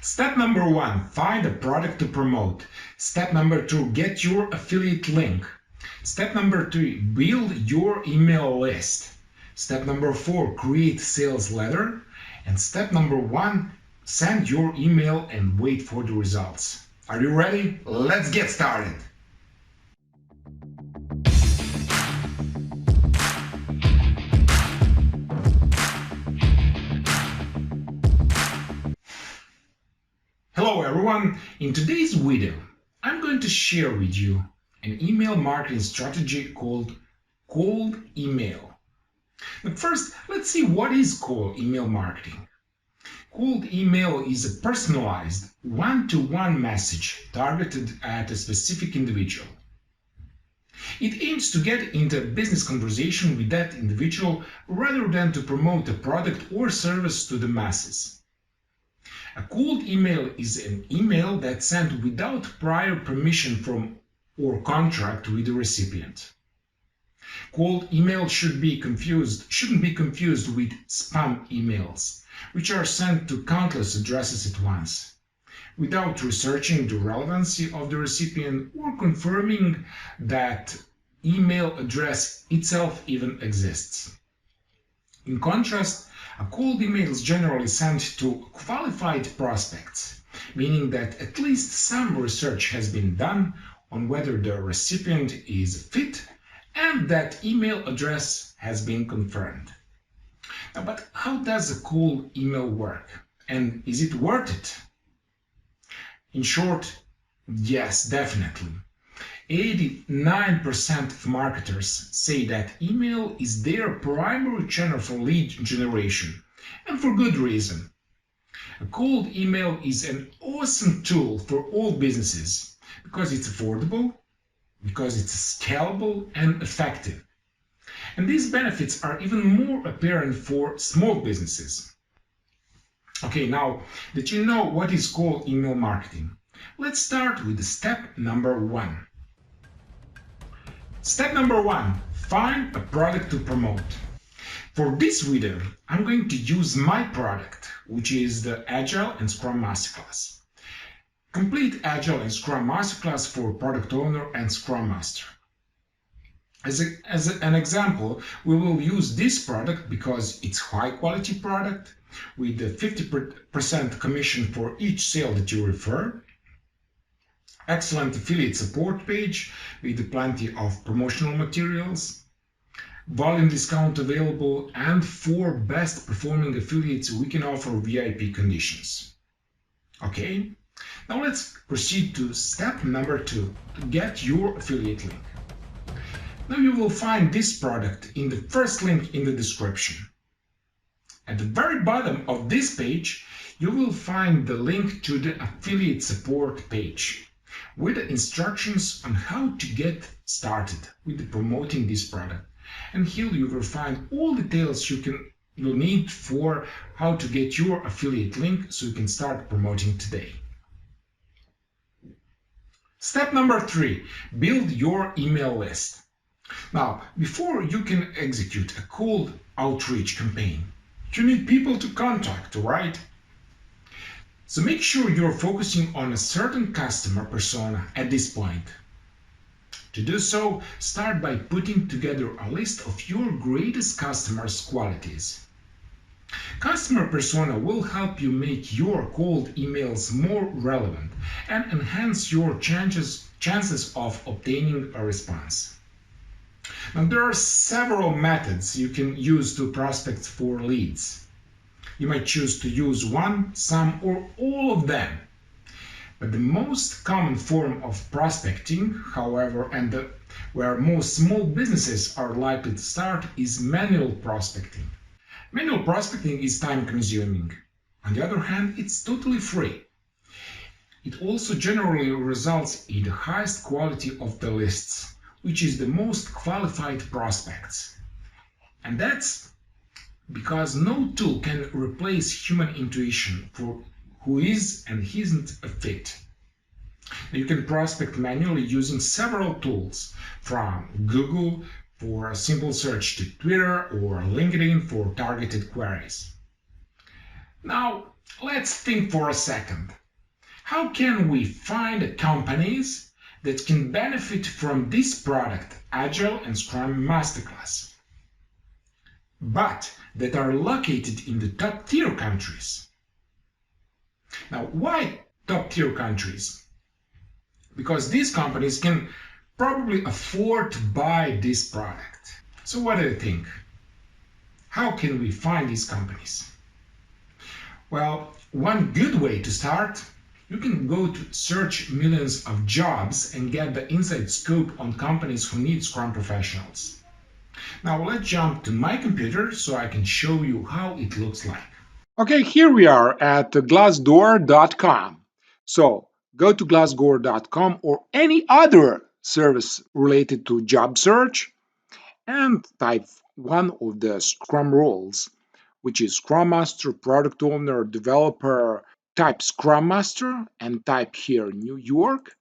Step number 1, find a product to promote. Step number 2, get your affiliate link. Step number 3, build your email list. Step number 4, create sales letter. And step number 1, send your email and wait for the results. Are you ready? Let's get started. Hello everyone, in today's video I'm going to share with you an email marketing strategy called cold email. But first, let's see what is cold email marketing. Cold email is a personalized one-to-one message targeted at a specific individual. It aims to get into a business conversation with that individual rather than to promote a product or service to the masses. A cold email is an email that's sent without prior permission from or contract with the recipient. Cold email shouldn't be confused with spam emails, which are sent to countless addresses at once, without researching the relevancy of the recipient or confirming that email address itself even exists. In contrast, a cold email is generally sent to qualified prospects, meaning that at least some research has been done on whether the recipient is a fit and that email address has been confirmed. Now, but how does a cold email work? And is it worth it? In short, yes, definitely. 89% of marketers say that email is their primary channel for lead generation, and for good reason. A cold email is an awesome tool for all businesses because it's affordable, because it's scalable and effective. And these benefits are even more apparent for small businesses. Okay, now that you know what is cold email marketing, let's start with step number 1. Step number 1, find a product to promote. For this video, I'm going to use my product, which is the Agile and Scrum Masterclass. Complete Agile and Scrum Masterclass for product owner and Scrum Master. As an example, we will use this product because it's high quality product with a 50% commission for each sale that you refer. Excellent affiliate support page with plenty of promotional materials, volume discount available, and 4 best performing affiliates we can offer VIP conditions. Okay, now let's proceed to step number 2 to get your affiliate link. Now you will find this product in the first link in the description. At the very bottom of this page, you will find the link to the affiliate support page, with instructions on how to get started with promoting this product. And here you will find all details you'll need for how to get your affiliate link so you can start promoting today. Step number 3, build your email list. Now, before you can execute a cold outreach campaign, you need people to contact, right? So make sure you're focusing on a certain customer persona at this point. To do so, start by putting together a list of your greatest customers' qualities. Customer persona will help you make your cold emails more relevant and enhance your chances of obtaining a response. Now, there are several methods you can use to prospect for leads. You might choose to use one, some, or all of them. But the most common form of prospecting, however, and where most small businesses are likely to start, is manual prospecting. Manual prospecting is time-consuming. On the other hand, it's totally free. It also generally results in the highest quality of the lists, which is the most qualified prospects. And that's because no tool can replace human intuition for who is and isn't a fit. You can prospect manually using several tools, from Google for a simple search to Twitter or LinkedIn for targeted queries. Now, Let's think for a second. How can we find companies that can benefit from this product, Agile and Scrum Masterclass, but that are located in the top tier countries? Now, why top tier countries? Because these companies can probably afford to buy this product. So what do you think? How can we find these companies? Well, one good way to start, you can go to search millions of jobs and get the inside scoop on companies who need Scrum professionals. Now let's jump to my computer so I can show you how it looks like. Okay, here we are at glassdoor.com. So go to glassdoor.com or any other service related to job search and type one of the Scrum roles, which is Scrum Master, Product Owner, Developer. Type Scrum Master and type here New York.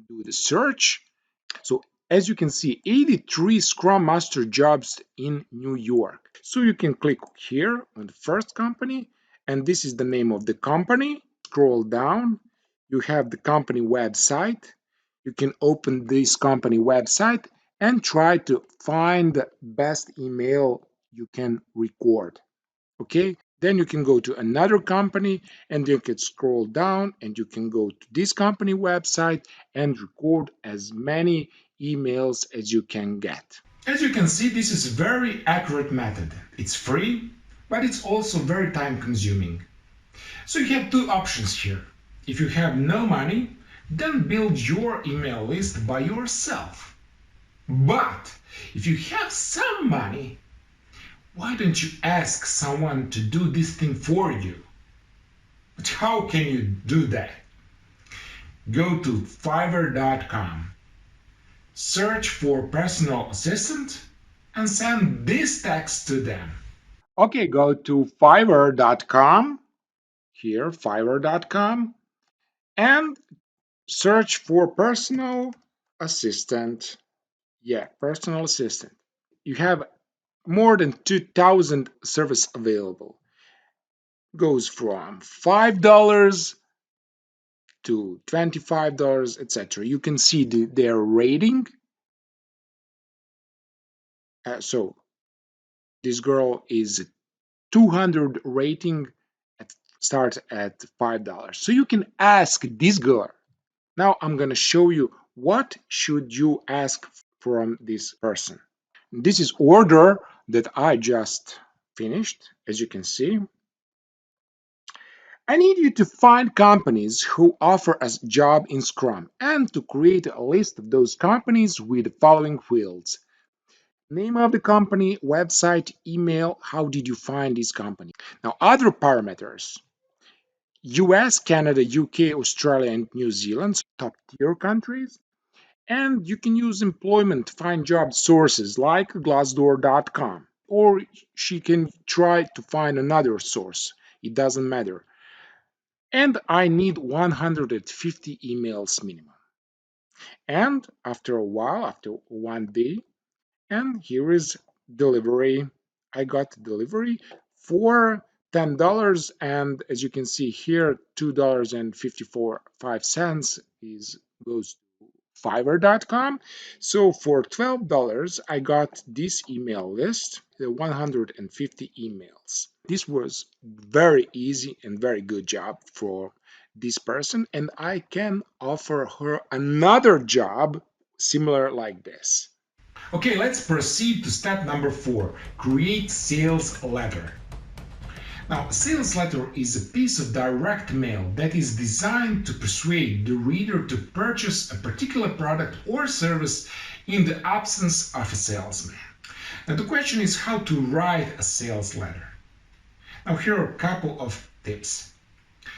Do the search. So as you can see, 83 Scrum Master jobs in New York. So you can click here on the first company, and this is the name of the company. Scroll down, you have the company website. You can open this company website and try to find the best email you can record. Okay, then you can go to another company and you can scroll down and you can go to this company website and record as many emails as you can get. As you can see, this is a very accurate method. It's free, but it's also very time consuming. So you have two options here. If you have no money, then build your email list by yourself. But if you have some money, why don't you ask someone to do this thing for you? But how can you do that? Go to Fiverr.com, search for personal assistant, and send this text to them. Okay, go to Fiverr.com, here, Fiverr.com, and search for personal assistant. Yeah, personal assistant. You have more than 2,000 services available. Goes from $5 to $25, etc. You can see their rating. So this girl is 200 rating, starts at $5. So you can ask this girl. Now I'm going to show you what should you ask from this person. This is order that I just finished, as you can see. I need you to find companies who offer us job in Scrum and to create a list of those companies with the following fields. Name of the company, website, email, how did you find this company? Now, other parameters. US, Canada, UK, Australia, and New Zealand, top tier countries. And you can use employment to find job sources like glassdoor.com. Or she can try to find another source. It doesn't matter. And I need 150 emails minimum. And after a while, after 1 day, and here is delivery. I got delivery for $10, and as you can see here, $2.55 goes to Fiverr.com. So for $12, I got this email list, the 150 emails. This was very easy and very good job for this person, and I can offer her another job similar like this. Okay, let's proceed to step number 4, create sales letter. Now, a sales letter is a piece of direct mail that is designed to persuade the reader to purchase a particular product or service in the absence of a salesman. Now, the question is how to write a sales letter. Now, here are a couple of tips.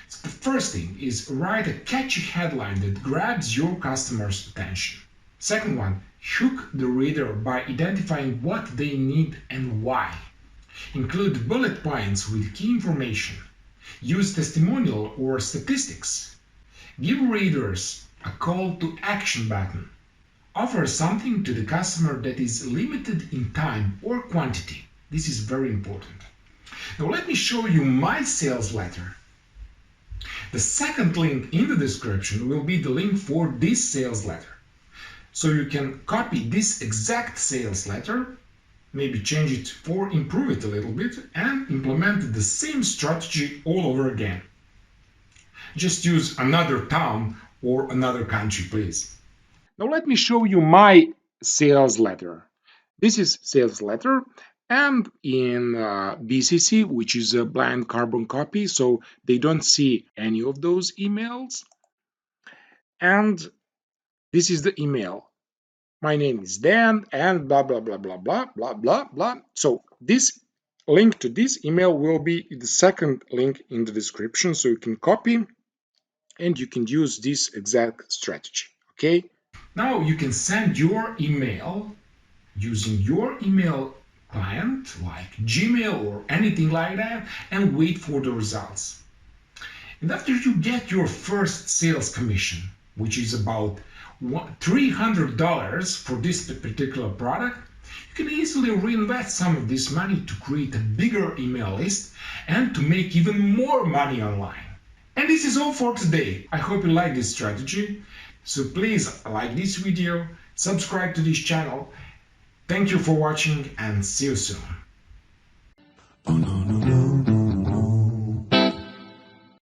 So the first thing is write a catchy headline that grabs your customer's attention. Second one, hook the reader by identifying what they need and why. Include bullet points with key information. Use testimonial or statistics. Give readers a call to action button. Offer something to the customer that is limited in time or quantity. This is very important. Now let me show you my sales letter. The second link in the description will be the link for this sales letter. So you can copy this exact sales letter, maybe change it or improve it a little bit, and implement the same strategy all over again. Just use another town or another country, please. Now let me show you my sales letter. This is sales letter, and in BCC, which is a blind carbon copy, so they don't see any of those emails. And this is the email. My name is Dan, and blah blah blah blah blah blah blah blah. So this link to this email will be the second link in the description, so you can copy and you can use this exact strategy. Okay. Now you can send your email using your email client like Gmail or anything like that and wait for the results. And after you get your first sales commission, which is about $300 for this particular product, you can easily reinvest some of this money to create a bigger email list and to make even more money online. And this is all for today. I hope you like this strategy. So please like this video, subscribe to this channel. Thank you for watching and see you soon.